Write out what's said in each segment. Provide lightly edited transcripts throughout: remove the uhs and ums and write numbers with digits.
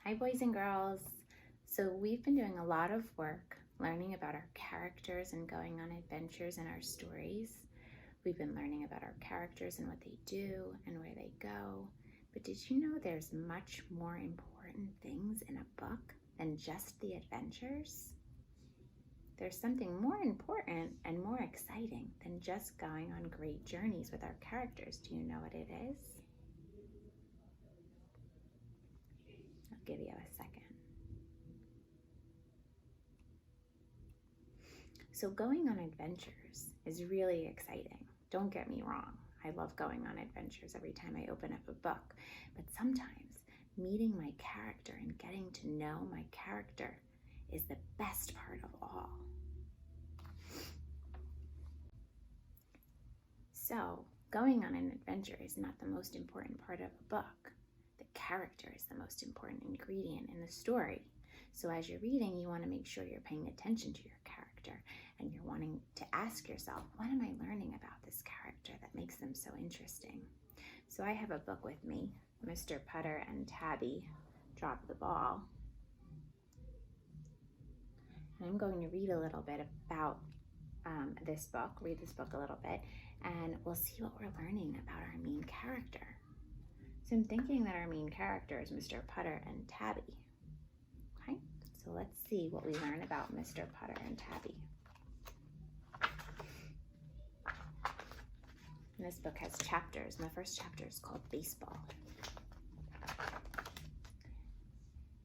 Hi, boys and girls. So we've been doing a lot of work learning about our characters and going on adventures in our stories. We've been learning about our characters and what they do and where they go. But did you know there's much more important things in a book than just the adventures? There's something more important and more exciting than just going on great journeys with our characters. Do you know what it is? I'll give you a second. So going on adventures is really exciting. Don't get me wrong. I love going on adventures every time I open up a book. But sometimes meeting my character and getting to know my character is the best part of all. So going on an adventure is not the most important part of a book. The character is the most important ingredient in the story. So as you're reading, you want to make sure you're paying attention to your character and you're wanting to ask yourself, what am I learning about this character that makes them so interesting? So I have a book with me, Mr. Putter and Tabby Drop the Ball. And I'm going to read a little bit about read this book a little bit, and we'll see what we're learning about our main character. So I'm thinking that our main character is Mr. Putter and Tabby. Okay, so let's see what we learn about Mr. Putter and Tabby. And this book has chapters, and the first chapter is called Baseball.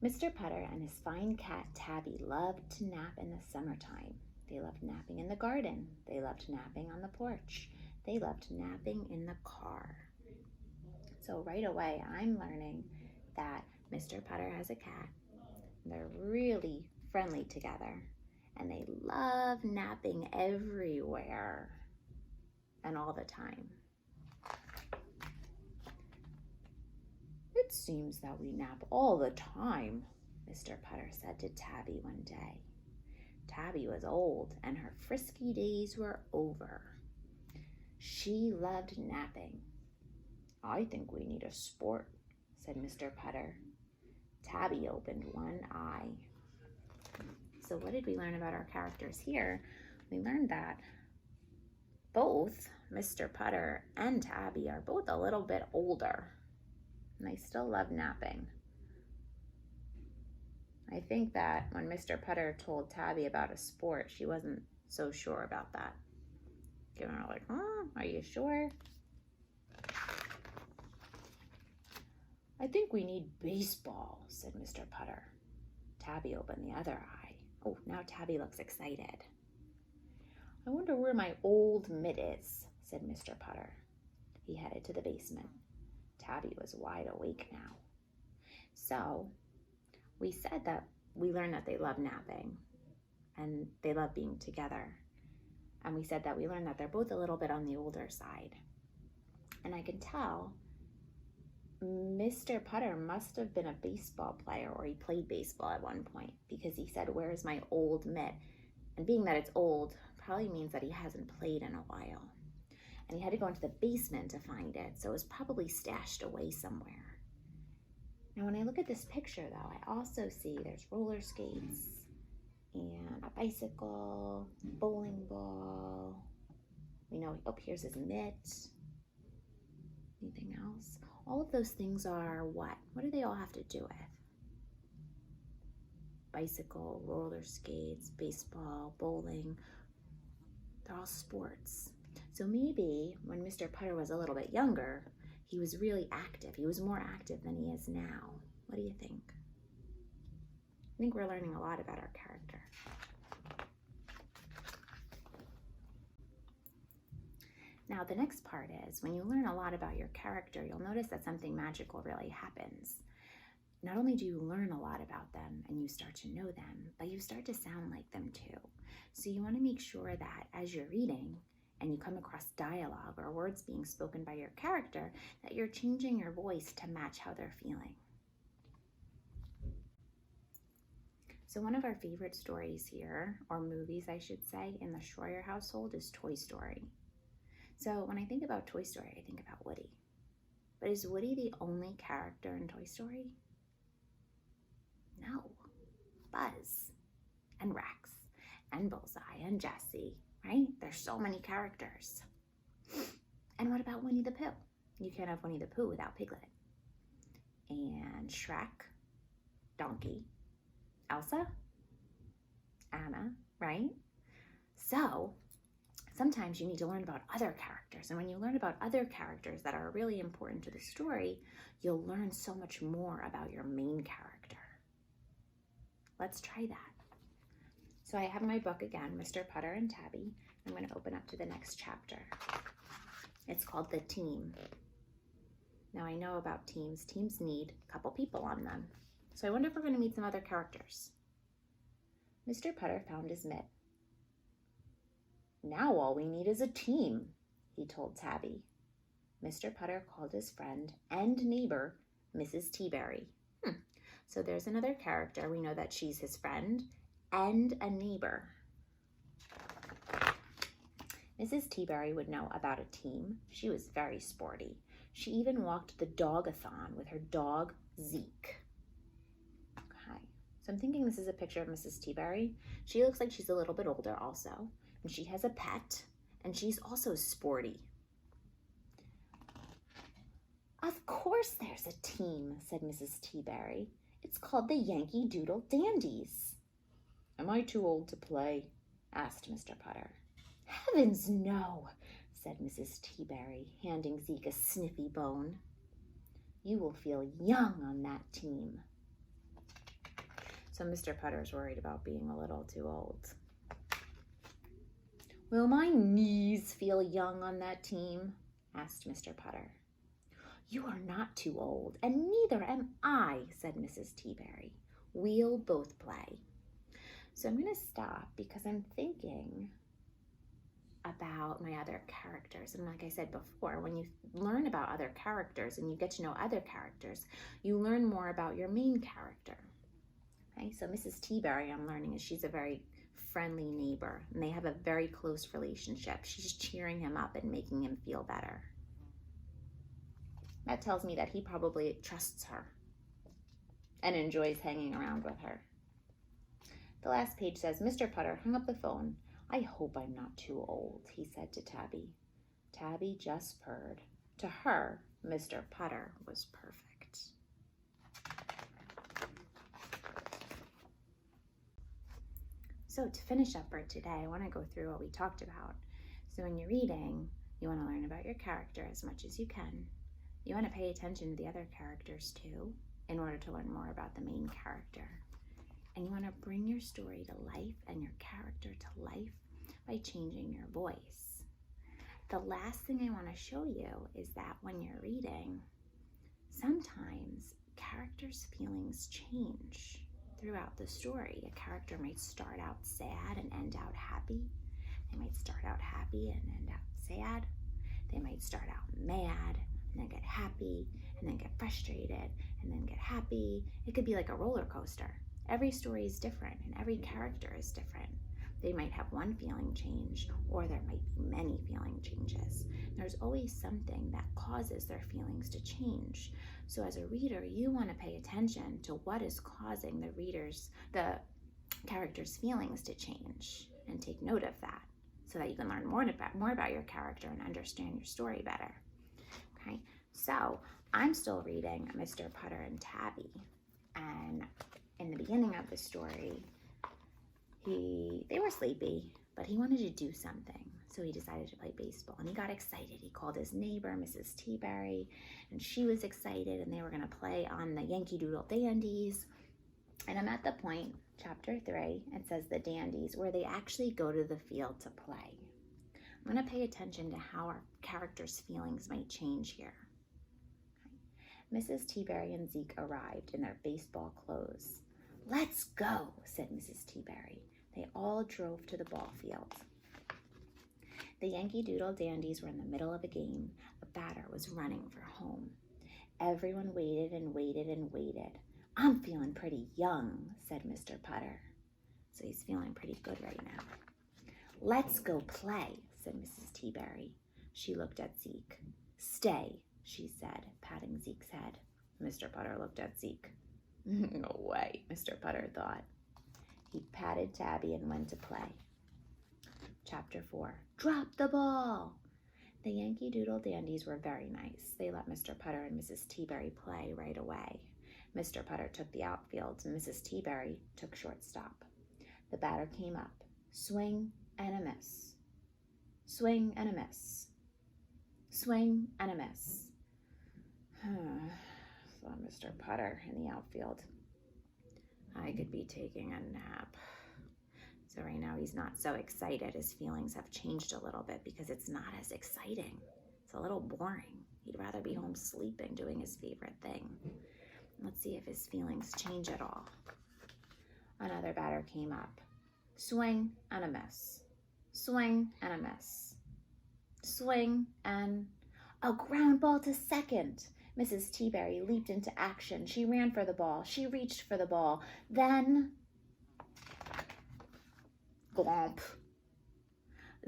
Mr. Putter and his fine cat Tabby loved to nap in the summertime. They loved napping in the garden. They loved napping on the porch. They loved napping in the car. So right away, I'm learning that Mr. Putter has a cat. They're really friendly together, and they love napping everywhere and all the time. It seems that we nap all the time, Mr. Putter said to Tabby one day. Tabby was old, and her frisky days were over. She loved napping. I think we need a sport, said Mr. Putter. Tabby opened one eye. So what did we learn about our characters here? We learned that both Mr. Putter and Tabby are both a little bit older, and they still love napping. I think that when Mr. Putter told Tabby about a sport, she wasn't so sure about that. Giving her like, are you sure? I think we need baseball, said Mr. Putter. Tabby opened the other eye. Oh, now Tabby looks excited. I wonder where my old mitt is, said Mr. Putter. He headed to the basement. Tabby was wide awake now. So we said that we learned that they love napping and they love being together. And we said that we learned that they're both a little bit on the older side. And I can tell Mr. Putter must have been a baseball player, or he played baseball at one point, because he said, where's my old mitt? And being that it's old probably means that he hasn't played in a while. And he had to go into the basement to find it, so it was probably stashed away somewhere. Now, when I look at this picture, though, I also see there's roller skates and a bicycle, bowling ball. We know, here's his mitt. Anything else? All of those things are what? What do they all have to do with? Bicycle, roller skates, baseball, bowling. They're all sports. So maybe when Mr. Putter was a little bit younger, he was really active. He was more active than he is now. What do you think? I think we're learning a lot about our character. Now, the next part is when you learn a lot about your character, you'll notice that something magical really happens. Not only do you learn a lot about them and you start to know them, but you start to sound like them too. So you want to make sure that as you're reading and you come across dialogue or words being spoken by your character, that you're changing your voice to match how they're feeling. So one of our favorite stories here, or movies I should say, in the Schroyer household is Toy Story. So when I think about Toy Story, I think about Woody. But is Woody the only character in Toy Story? No, Buzz and Rex and Bullseye and Jessie, right? There's so many characters. And what about Winnie the Pooh? You can't have Winnie the Pooh without Piglet. And Shrek, Donkey, Elsa, Anna, right? So sometimes you need to learn about other characters. And when you learn about other characters that are really important to the story, you'll learn so much more about your main character. Let's try that. So I have my book again, Mr. Putter and Tabby. I'm going to open up to the next chapter. It's called The Team. Now I know about teams. Teams need a couple people on them. So I wonder if we're going to meet some other characters. Mr. Putter found his mitt. Now all we need is a team, he told Tabby. Mr. Putter called his friend and neighbor, Mrs. Teaberry. So there's another character. We know that she's his friend and a neighbor. Mrs. Teaberry would know about a team. She was very sporty. She even walked the dog-a-thon with her dog, Zeke. Okay, so I'm thinking this is a picture of Mrs. Teaberry. She looks like she's a little bit older also, and she has a pet, and she's also sporty. Of course there's a team, said Mrs. Teaberry. It's called the Yankee Doodle Dandies. Am I too old to play? Asked Mr. Putter. Heavens, no, said Mrs. Teaberry, handing Zeke a sniffy bone. You will feel young on that team. So Mr. Putter's worried about being a little too old. Will my knees feel young on that team? Asked Mr. Putter. You are not too old, and neither am I, said Mrs. Teaberry. We'll both play. So I'm going to stop because I'm thinking about my other characters. And like I said before, when you learn about other characters and you get to know other characters, you learn more about your main character. Okay, so Mrs. Teaberry, I'm learning, is she's a very friendly neighbor, and they have a very close relationship. She's cheering him up and making him feel better. That tells me that he probably trusts her and enjoys hanging around with her. The last page says, Mr. Putter hung up the phone. I hope I'm not too old, he said to Tabby. Tabby just purred. To her, Mr. Putter was perfect. So to finish up for today, I want to go through what we talked about. So when you're reading, you want to learn about your character as much as you can. You want to pay attention to the other characters too, in order to learn more about the main character. And you want to bring your story to life and your character to life by changing your voice. The last thing I want to show you is that when you're reading, sometimes characters' feelings change throughout the story. A character might start out sad and end out happy. They might start out happy and end out sad. They might start out mad and then get happy and then get frustrated and then get happy. It could be like a roller coaster. Every story is different and every character is different. They might have one feeling change, or there might be many feeling changes. There's always something that causes their feelings to change. So as a reader, you want to pay attention to what is causing the character's feelings to change, and take note of that so that you can learn more about your character and understand your story better. Okay, so I'm still reading Mr. Putter and Tabby, and in the beginning of the story, they were sleepy, but he wanted to do something. So he decided to play baseball, and he got excited. He called his neighbor, Mrs. Teaberry, and she was excited, and they were going to play on the Yankee Doodle Dandies. And I'm at the point, chapter 3, it says the Dandies, where they actually go to the field to play. I'm going to pay attention to how our characters' feelings might change here. Mrs. Teaberry and Zeke arrived in their baseball clothes. Let's go, said Mrs. Teaberry. They all drove to the ball field. The Yankee Doodle Dandies were in the middle of a game. A batter was running for home. Everyone waited and waited and waited. I'm feeling pretty young, said Mr. Putter. So he's feeling pretty good right now. Let's go play, said Mrs. Teaberry. She looked at Zeke. Stay, she said, patting Zeke's head. Mr. Putter looked at Zeke. No way, Mr. Putter thought. He patted Tabby and went to play. Chapter 4, Drop the Ball! The Yankee Doodle Dandies were very nice. They let Mr. Putter and Mrs. Teaberry play right away. Mr. Putter took the outfield, and Mrs. Teaberry took shortstop. The batter came up. Swing and a miss. Swing and a miss. Swing and a miss. Thought Mr. Putter in the outfield. I could be taking a nap. So right now he's not so excited. His feelings have changed a little bit because it's not as exciting. It's a little boring. He'd rather be home sleeping, doing his favorite thing. Let's see if his feelings change at all. Another batter came up. Swing and a miss. Swing and a miss. Swing and a ground ball to second. Mrs. Teaberry leaped into action. She ran for the ball. She reached for the ball. Then, glomp.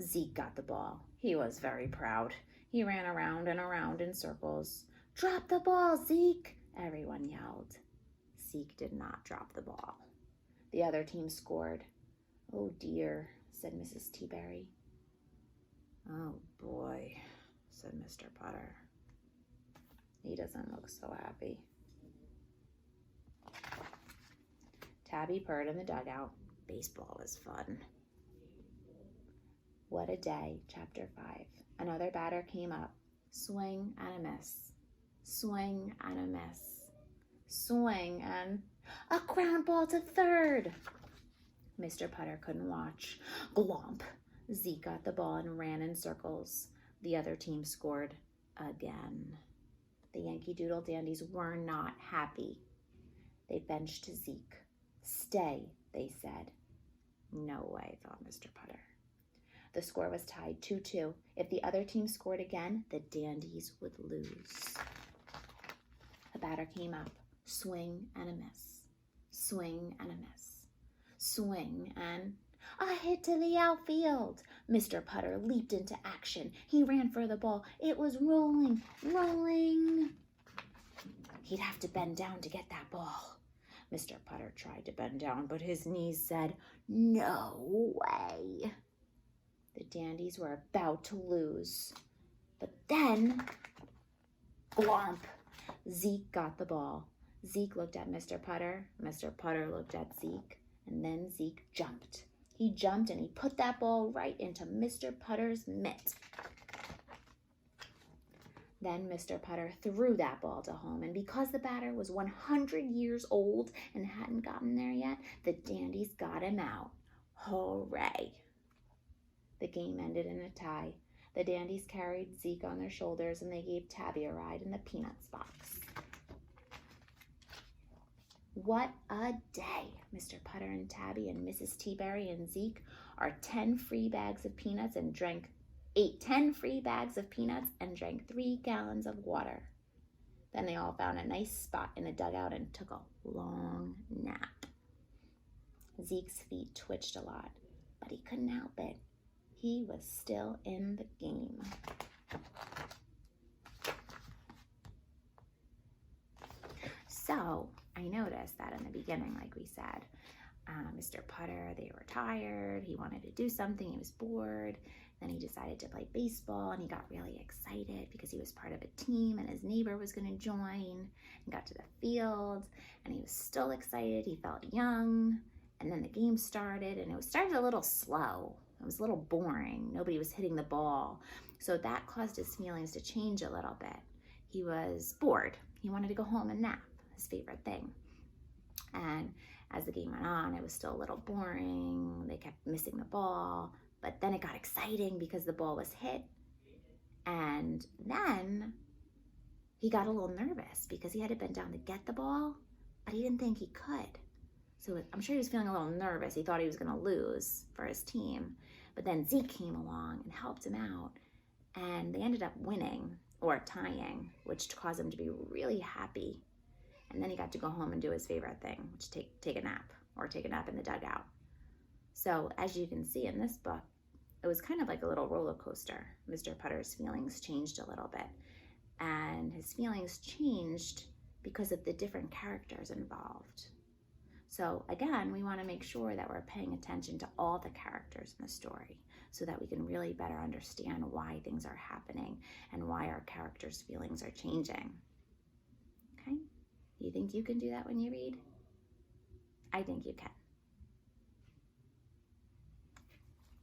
Zeke got the ball. He was very proud. He ran around and around in circles. Drop the ball, Zeke! Everyone yelled. Zeke did not drop the ball. The other team scored. Oh dear, said Mrs. Teaberry. Oh boy, said Mr. Putter. He doesn't look so happy. Tabby purred in the dugout. Baseball was fun. What a day, Chapter 5. Another batter came up. Swing and a miss. Swing and a miss. Swing and a ground ball to third. Mr. Putter couldn't watch. Glomp. Zeke got the ball and ran in circles. The other team scored again. The Yankee Doodle Dandies were not happy. They benched Zeke. Stay, they said. No way, thought Mr. Putter. The score was tied 2-2. If the other team scored again, the Dandies would lose. A batter came up. Swing and a miss. Swing and a miss. Swing and a hit to the outfield. Mr. Putter leaped into action. He ran for the ball. It was rolling, rolling. He'd have to bend down to get that ball. Mr. Putter tried to bend down, but his knees said, no way. The Dandies were about to lose. But then, glomp, Zeke got the ball. Zeke looked at Mr. Putter. Mr. Putter looked at Zeke. And then Zeke jumped. He jumped and he put that ball right into Mr. Putter's mitt. Then Mr. Putter threw that ball to home, and because the batter was 100 years old and hadn't gotten there yet, the Dandies got him out. Hooray! The game ended in a tie. The Dandies carried Zeke on their shoulders, and they gave Tabby a ride in the Peanuts box. What a day! Mr. Putter and Tabby and Mrs. Teaberry and Zeke ate 10 free bags of peanuts and drank 3 gallons of water. Then they all found a nice spot in the dugout and took a long nap. Zeke's feet twitched a lot, but he couldn't help it. He was still in the game. So I noticed that in the beginning, like we said, Mr. Putter, they were tired. He wanted to do something. He was bored. Then he decided to play baseball, and he got really excited because he was part of a team and his neighbor was going to join, and got to the field, and he was still excited. He felt young. And then the game started, and it started a little slow. It was a little boring. Nobody was hitting the ball. So that caused his feelings to change a little bit. He was bored. He wanted to go home and nap, his favorite thing. And as the game went on, it was still a little boring. They kept missing the ball. But then it got exciting because the ball was hit. And then he got a little nervous because he had to bend down to get the ball, but he didn't think he could. So I'm sure he was feeling a little nervous. He thought he was going to lose for his team. But then Zeke came along and helped him out. And they ended up winning or tying, which caused him to be really happy. And then he got to go home and do his favorite thing, which is take a nap, or take a nap in the dugout. So as you can see in this book, it was kind of like a little roller coaster. Mr. Putter's feelings changed a little bit. And his feelings changed because of the different characters involved. So again, we want to make sure that we're paying attention to all the characters in the story so that we can really better understand why things are happening and why our characters' feelings are changing. Okay? Do you think you can do that when you read? I think you can.